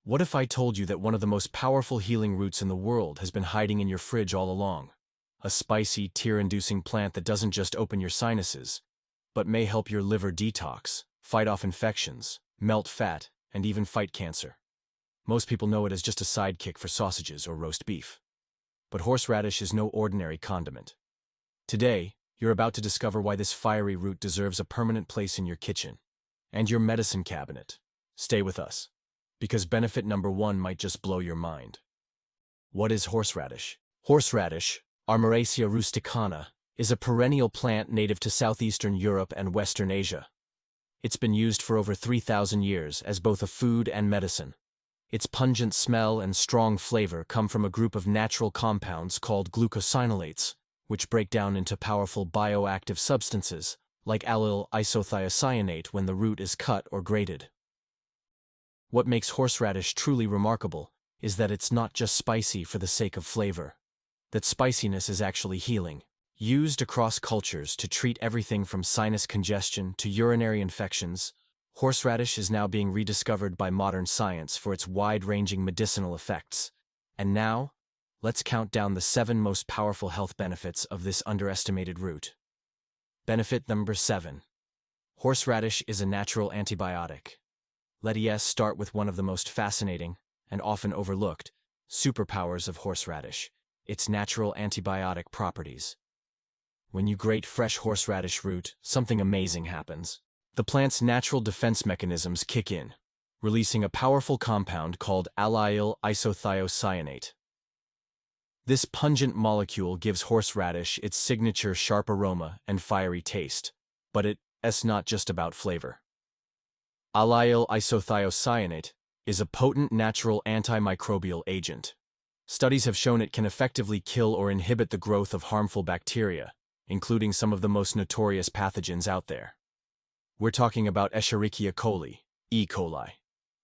What if I told you that one of the most powerful healing roots in the world has been hiding in your fridge all along? A spicy, tear-inducing plant that doesn't just open your sinuses, but may help your liver detox, fight off infections, melt fat, and even fight cancer. Most people know it as just a sidekick for sausages or roast beef. But horseradish is no ordinary condiment. Today, you're about to discover why this fiery root deserves a permanent place in your kitchen and your medicine cabinet. Stay with us, because benefit number 1 might just blow your mind. What is horseradish? Horseradish, Armoraceae rusticana, is a perennial plant native to southeastern Europe and Western Asia. It's been used for over 3,000 years as both a food and medicine. Its pungent smell and strong flavor come from a group of natural compounds called glucosinolates, which break down into powerful bioactive substances, like allyl isothiocyanate when the root is cut or grated. What makes horseradish truly remarkable is that it's not just spicy for the sake of flavor. That spiciness is actually healing. Used across cultures to treat everything from sinus congestion to urinary infections, horseradish is now being rediscovered by modern science for its wide-ranging medicinal effects. And now, let's count down the 7 most powerful health benefits of this underestimated root. Benefit number 7. Horseradish is a natural antibiotic. Let's start with one of the most fascinating, and often overlooked, superpowers of horseradish: its natural antibiotic properties. When you grate fresh horseradish root, something amazing happens. The plant's natural defense mechanisms kick in, releasing a powerful compound called allyl isothiocyanate. This pungent molecule gives horseradish its signature sharp aroma and fiery taste, but it's not just about flavor. Allyl isothiocyanate is a potent natural antimicrobial agent. Studies have shown it can effectively kill or inhibit the growth of harmful bacteria, including some of the most notorious pathogens out there. We're talking about Escherichia coli, E. coli,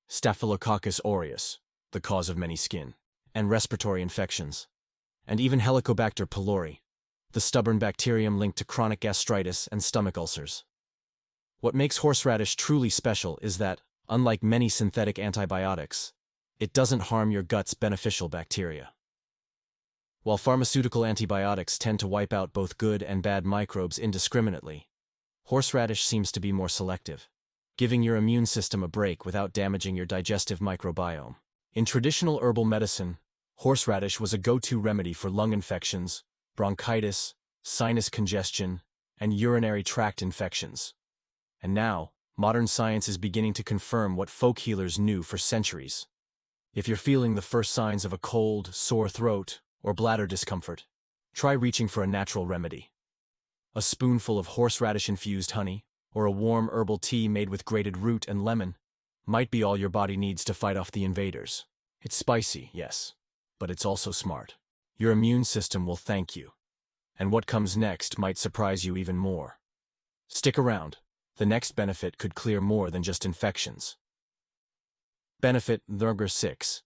Staphylococcus aureus, the cause of many skin and respiratory infections, and even Helicobacter pylori, the stubborn bacterium linked to chronic gastritis and stomach ulcers. What makes horseradish truly special is that, unlike many synthetic antibiotics, it doesn't harm your gut's beneficial bacteria. While pharmaceutical antibiotics tend to wipe out both good and bad microbes indiscriminately, horseradish seems to be more selective, giving your immune system a break without damaging your digestive microbiome. In traditional herbal medicine, horseradish was a go-to remedy for lung infections, bronchitis, sinus congestion, and urinary tract infections. And now, modern science is beginning to confirm what folk healers knew for centuries. If you're feeling the first signs of a cold, sore throat, or bladder discomfort, try reaching for a natural remedy. A spoonful of horseradish-infused honey, or a warm herbal tea made with grated root and lemon, might be all your body needs to fight off the invaders. It's spicy, yes, but it's also smart. Your immune system will thank you. And what comes next might surprise you even more. Stick around. The next benefit could clear more than just infections. Benefit number 6.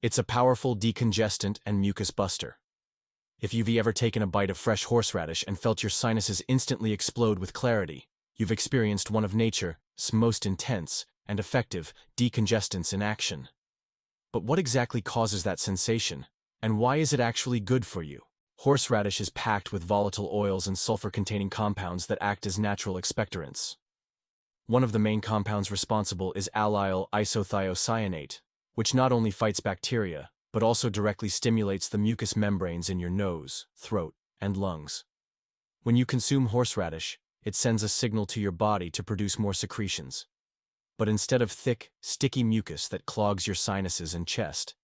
It's a powerful decongestant and mucus buster. If you've ever taken a bite of fresh horseradish and felt your sinuses instantly explode with clarity, you've experienced one of nature's most intense and effective decongestants in action. But what exactly causes that sensation, and why is it actually good for you? Horseradish is packed with volatile oils and sulfur-containing compounds that act as natural expectorants. One of the main compounds responsible is allyl isothiocyanate, which not only fights bacteria, but also directly stimulates the mucous membranes in your nose, throat, and lungs. When you consume horseradish, it sends a signal to your body to produce more secretions. But instead of thick, sticky mucus that clogs your sinuses and chest,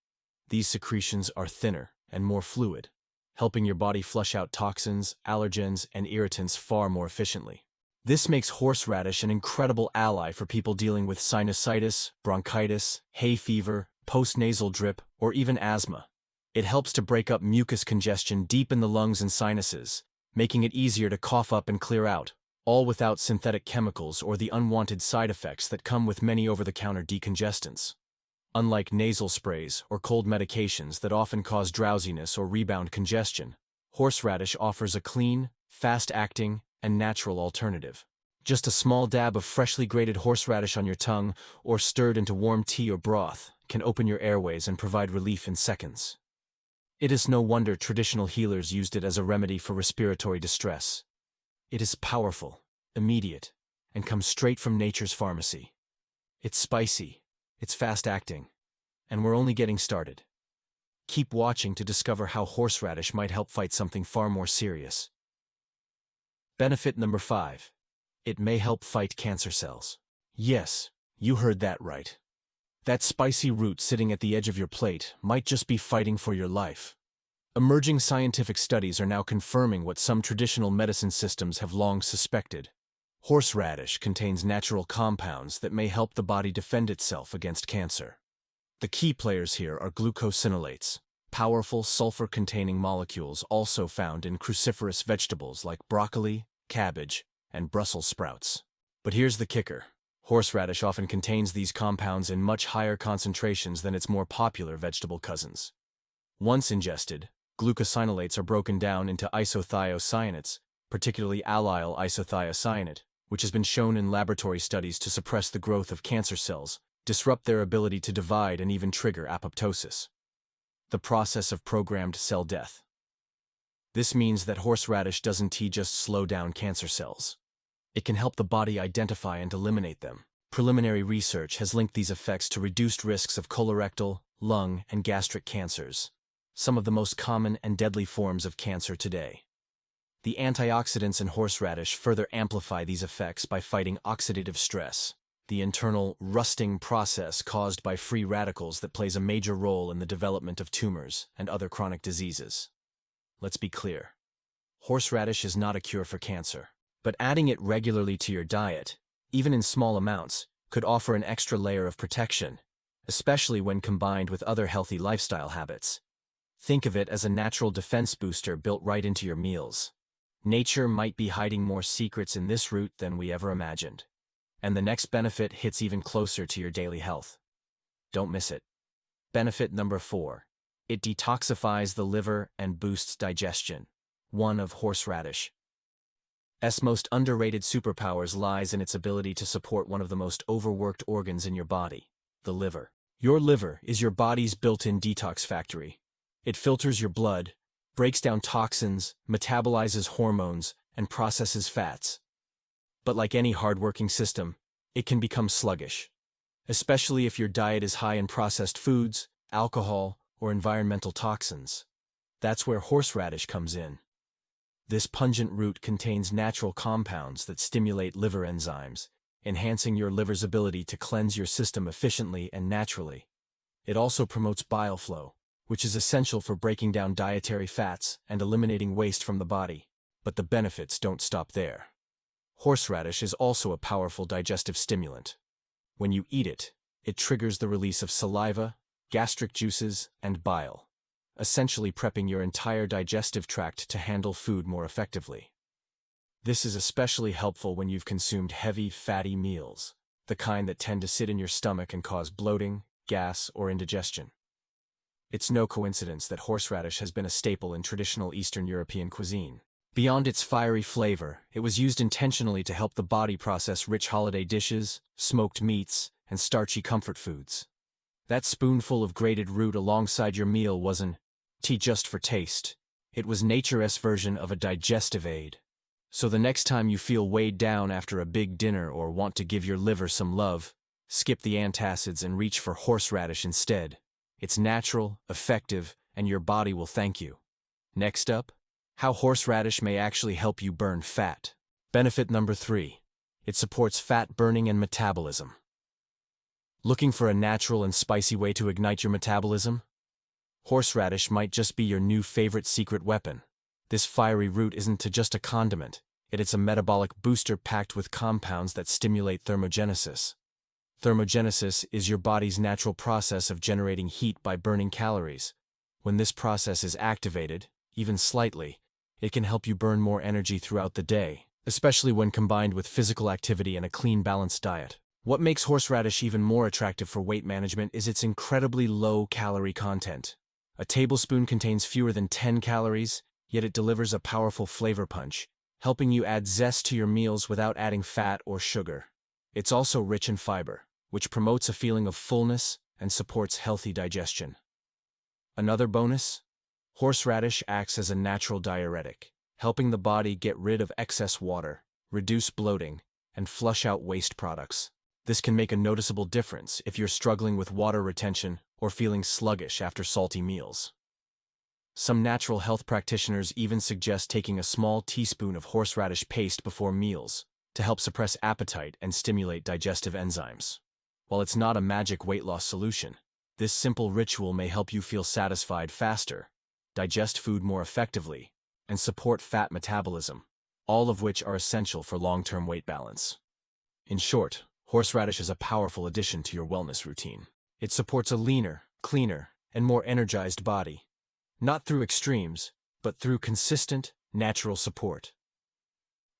these secretions are thinner and more fluid, helping your body flush out toxins, allergens, and irritants far more efficiently. This makes horseradish an incredible ally for people dealing with sinusitis, bronchitis, hay fever, postnasal drip, or even asthma. It helps to break up mucus congestion deep in the lungs and sinuses, making it easier to cough up and clear out, all without synthetic chemicals or the unwanted side effects that come with many over-the-counter decongestants. Unlike nasal sprays or cold medications that often cause drowsiness or rebound congestion, horseradish offers a clean, fast-acting, and natural alternative. Just a small dab of freshly grated horseradish on your tongue or stirred into warm tea or broth can open your airways and provide relief in seconds. It is no wonder traditional healers used it as a remedy for respiratory distress. It is powerful, immediate, and comes straight from nature's pharmacy. It's spicy, it's fast-acting, and we're only getting started. Keep watching to discover how horseradish might help fight something far more serious. Benefit number 5. It may help fight cancer cells. Yes, you heard that right. That spicy root sitting at the edge of your plate might just be fighting for your life. Emerging scientific studies are now confirming what some traditional medicine systems have long suspected. Horseradish contains natural compounds that may help the body defend itself against cancer. The key players here are glucosinolates, powerful sulfur-containing molecules also found in cruciferous vegetables like broccoli, cabbage, and Brussels sprouts. But here's the kicker. Horseradish often contains these compounds in much higher concentrations than its more popular vegetable cousins. Once ingested, glucosinolates are broken down into isothiocyanates, particularly allyl isothiocyanate, which has been shown in laboratory studies to suppress the growth of cancer cells, disrupt their ability to divide, and even trigger apoptosis. The process of programmed cell death. This means that horseradish doesn't just slow down cancer cells. It can help the body identify and eliminate them. Preliminary research has linked these effects to reduced risks of colorectal, lung, and gastric cancers, some of the most common and deadly forms of cancer today. The antioxidants in horseradish further amplify these effects by fighting oxidative stress, the internal rusting process caused by free radicals that plays a major role in the development of tumors and other chronic diseases. Let's be clear. Horseradish is not a cure for cancer, but adding it regularly to your diet, even in small amounts, could offer an extra layer of protection, especially when combined with other healthy lifestyle habits. Think of it as a natural defense booster built right into your meals. Nature might be hiding more secrets in this root than we ever imagined. And the next benefit hits even closer to your daily health. Don't miss it. Benefit number 4. It detoxifies the liver and boosts digestion. One of horseradish. Its most underrated superpowers lies in its ability to support one of the most overworked organs in your body, the liver. Your liver is your body's built-in detox factory. It filters your blood, breaks down toxins, metabolizes hormones, and processes fats. But like any hard-working system, it can become sluggish, especially if your diet is high in processed foods, alcohol, or environmental toxins. That's where horseradish comes in. This pungent root contains natural compounds that stimulate liver enzymes, enhancing your liver's ability to cleanse your system efficiently and naturally. It also promotes bile flow, which is essential for breaking down dietary fats and eliminating waste from the body. But the benefits don't stop there. Horseradish is also a powerful digestive stimulant. When you eat it, it triggers the release of saliva, gastric juices, and bile, essentially prepping your entire digestive tract to handle food more effectively. This is especially helpful when you've consumed heavy, fatty meals, the kind that tend to sit in your stomach and cause bloating, gas, or indigestion. It's no coincidence that horseradish has been a staple in traditional Eastern European cuisine. Beyond its fiery flavor, it was used intentionally to help the body process rich holiday dishes, smoked meats, and starchy comfort foods. That spoonful of grated root alongside your meal wasn't tea just for taste. It was nature's version of a digestive aid. So the next time you feel weighed down after a big dinner or want to give your liver some love, skip the antacids and reach for horseradish instead. It's natural, effective, and your body will thank you. Next up, how horseradish may actually help you burn fat. Benefit number 3. It supports fat burning and metabolism. Looking for a natural and spicy way to ignite your metabolism? Horseradish might just be your new favorite secret weapon. This fiery root isn't just a condiment, it's a metabolic booster packed with compounds that stimulate thermogenesis. Thermogenesis is your body's natural process of generating heat by burning calories. When this process is activated, even slightly, it can help you burn more energy throughout the day, especially when combined with physical activity and a clean, balanced diet. What makes horseradish even more attractive for weight management is its incredibly low calorie content. A tablespoon contains fewer than 10 calories, yet it delivers a powerful flavor punch, helping you add zest to your meals without adding fat or sugar. It's also rich in fiber, which promotes a feeling of fullness and supports healthy digestion. Another bonus? Horseradish acts as a natural diuretic, helping the body get rid of excess water, reduce bloating, and flush out waste products. This can make a noticeable difference if you're struggling with water retention or feeling sluggish after salty meals. Some natural health practitioners even suggest taking a small teaspoon of horseradish paste before meals to help suppress appetite and stimulate digestive enzymes. While it's not a magic weight loss solution, this simple ritual may help you feel satisfied faster, digest food more effectively, and support fat metabolism, all of which are essential for long-term weight balance. In short, horseradish is a powerful addition to your wellness routine. It supports a leaner, cleaner, and more energized body, not through extremes, but through consistent, natural support.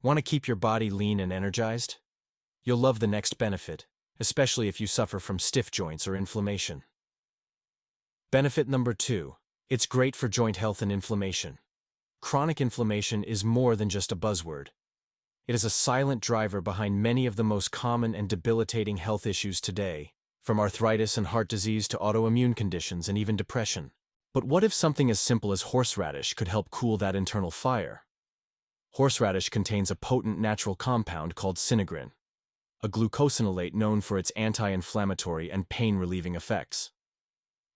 Want to keep your body lean and energized? You'll love the next benefit, especially if you suffer from stiff joints or inflammation. Benefit number 2. It's great for joint health and inflammation. Chronic inflammation is more than just a buzzword. It is a silent driver behind many of the most common and debilitating health issues today, from arthritis and heart disease to autoimmune conditions and even depression. But what if something as simple as horseradish could help cool that internal fire? Horseradish contains a potent natural compound called sinigrin, a glucosinolate known for its anti-inflammatory and pain-relieving effects.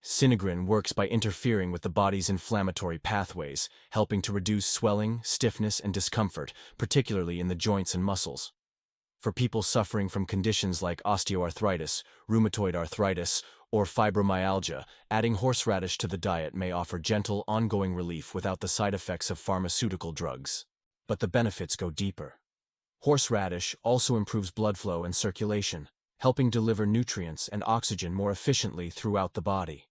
Sinigrin works by interfering with the body's inflammatory pathways, helping to reduce swelling, stiffness, and discomfort, particularly in the joints and muscles. For people suffering from conditions like osteoarthritis, rheumatoid arthritis, or fibromyalgia, adding horseradish to the diet may offer gentle, ongoing relief without the side effects of pharmaceutical drugs. But the benefits go deeper. Horseradish also improves blood flow and circulation, helping deliver nutrients and oxygen more efficiently throughout the body.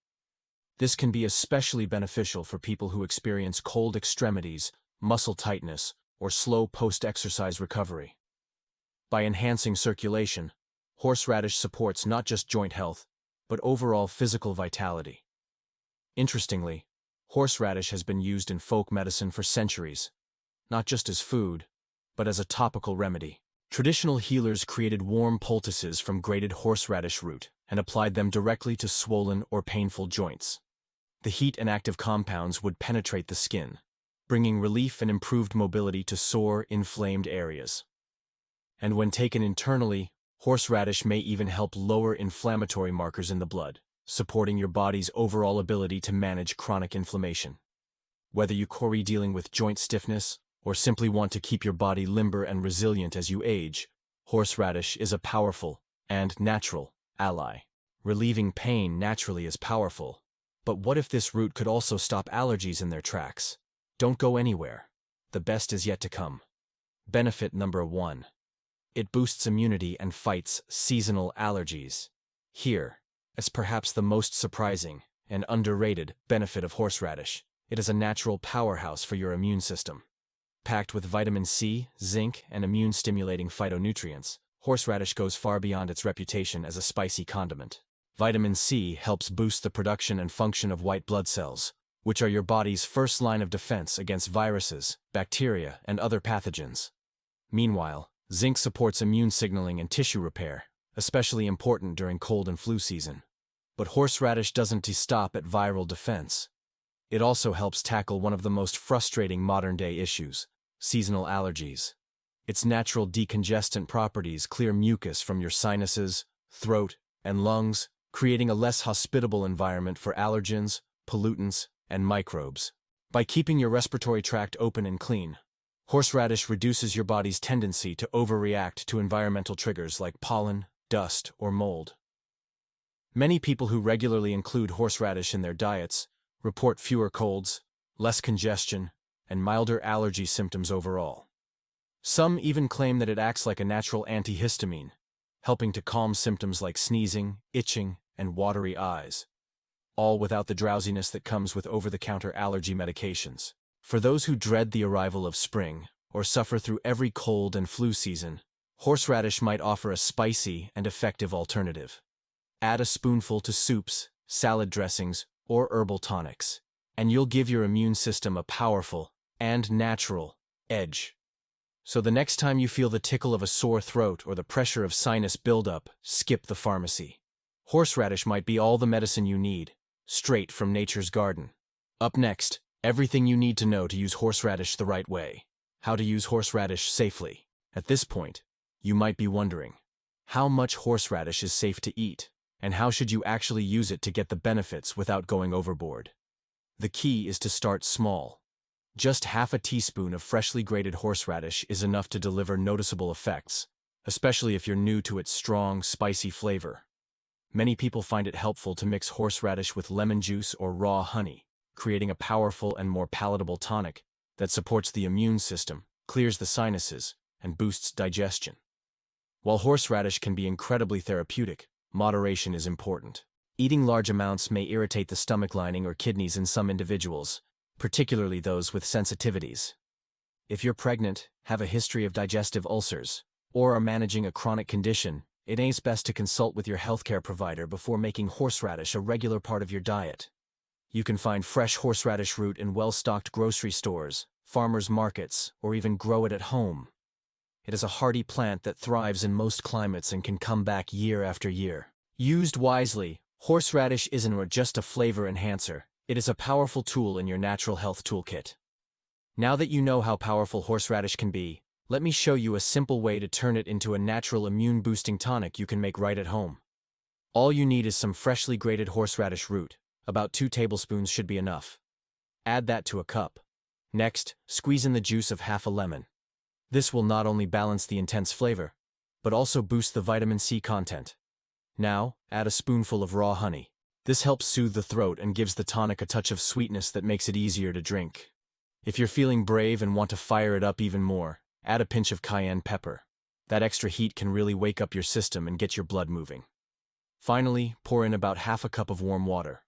This can be especially beneficial for people who experience cold extremities, muscle tightness, or slow post-exercise recovery. By enhancing circulation, horseradish supports not just joint health, but overall physical vitality. Interestingly, horseradish has been used in folk medicine for centuries, not just as food, but as a topical remedy. Traditional healers created warm poultices from grated horseradish root and applied them directly to swollen or painful joints. The heat and active compounds would penetrate the skin, bringing relief and improved mobility to sore, inflamed areas. And when taken internally, horseradish may even help lower inflammatory markers in the blood, supporting your body's overall ability to manage chronic inflammation. Whether you're dealing with joint stiffness or simply want to keep your body limber and resilient as you age, horseradish is a powerful and natural ally. Relieving pain naturally is powerful, but what if this root could also stop allergies in their tracks? Don't go anywhere. The best is yet to come. Benefit number 1. It boosts immunity and fights seasonal allergies. Here is perhaps the most surprising and underrated benefit of horseradish. It is a natural powerhouse for your immune system. Packed with vitamin C, zinc, and immune-stimulating phytonutrients, horseradish goes far beyond its reputation as a spicy condiment. Vitamin C helps boost the production and function of white blood cells, which are your body's first line of defense against viruses, bacteria, and other pathogens. Meanwhile, zinc supports immune signaling and tissue repair, especially important during cold and flu season. But horseradish doesn't stop at viral defense. It also helps tackle one of the most frustrating modern-day issues: seasonal allergies. Its natural decongestant properties clear mucus from your sinuses, throat, and lungs, creating a less hospitable environment for allergens, pollutants, and microbes. By keeping your respiratory tract open and clean, horseradish reduces your body's tendency to overreact to environmental triggers like pollen, dust, or mold. Many people who regularly include horseradish in their diets report fewer colds, less congestion, and milder allergy symptoms overall. Some even claim that it acts like a natural antihistamine, helping to calm symptoms like sneezing, itching, and watery eyes, all without the drowsiness that comes with over-the-counter allergy medications. For those who dread the arrival of spring or suffer through every cold and flu season, horseradish might offer a spicy and effective alternative. Add a spoonful to soups, salad dressings, or herbal tonics, and you'll give your immune system a powerful and natural edge. So the next time you feel the tickle of a sore throat or the pressure of sinus buildup, skip the pharmacy. Horseradish might be all the medicine you need, straight from nature's garden. Up next, everything you need to know to use horseradish the right way. How to use horseradish safely. At this point, you might be wondering, how much horseradish is safe to eat, and how should you actually use it to get the benefits without going overboard? The key is to start small. Just half a teaspoon of freshly grated horseradish is enough to deliver noticeable effects, especially if you're new to its strong, spicy flavor. Many people find it helpful to mix horseradish with lemon juice or raw honey, creating a powerful and more palatable tonic that supports the immune system, clears the sinuses, and boosts digestion. While horseradish can be incredibly therapeutic, moderation is important. Eating large amounts may irritate the stomach lining or kidneys in some individuals, particularly those with sensitivities. If you're pregnant, have a history of digestive ulcers, or are managing a chronic condition, it is best to consult with your healthcare provider before making horseradish a regular part of your diet. You can find fresh horseradish root in well-stocked grocery stores, farmers markets, or even grow it at home. It is a hardy plant that thrives in most climates and can come back year after year. Used wisely, horseradish isn't just a flavor enhancer, it is a powerful tool in your natural health toolkit. Now that you know how powerful horseradish can be, let me show you a simple way to turn it into a natural immune-boosting tonic you can make right at home. All you need is some freshly grated horseradish root. About 2 tablespoons should be enough. Add that to a cup. Next, squeeze in the juice of half a lemon. This will not only balance the intense flavor, but also boost the vitamin C content. Now, add a spoonful of raw honey. This helps soothe the throat and gives the tonic a touch of sweetness that makes it easier to drink. If you're feeling brave and want to fire it up even more, add a pinch of cayenne pepper. That extra heat can really wake up your system and get your blood moving. Finally, pour in about half a cup of warm water.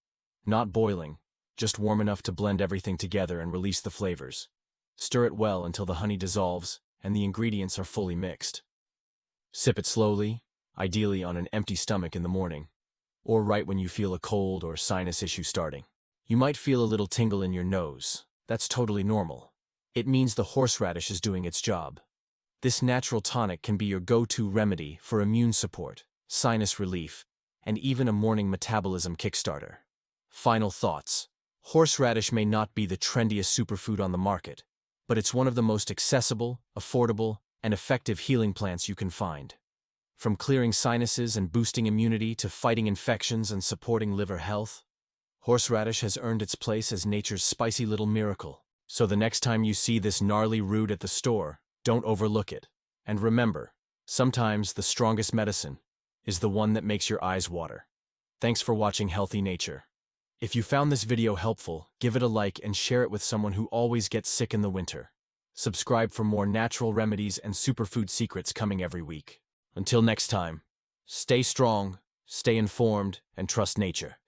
Not boiling, just warm enough to blend everything together and release the flavors. Stir it well until the honey dissolves and the ingredients are fully mixed. Sip it slowly, ideally on an empty stomach in the morning, or right when you feel a cold or sinus issue starting. You might feel a little tingle in your nose. That's totally normal. It means the horseradish is doing its job. This natural tonic can be your go-to remedy for immune support, sinus relief, and even a morning metabolism kickstarter. Final thoughts. Horseradish may not be the trendiest superfood on the market, but it's one of the most accessible, affordable, and effective healing plants you can find. From clearing sinuses and boosting immunity to fighting infections and supporting liver health, horseradish has earned its place as nature's spicy little miracle. So the next time you see this gnarly root at the store, don't overlook it. And remember, sometimes the strongest medicine is the one that makes your eyes water. Thanks for watching Healthy Nature. If you found this video helpful, give it a like and share it with someone who always gets sick in the winter. Subscribe for more natural remedies and superfood secrets coming every week. Until next time, stay strong, stay informed, and trust nature.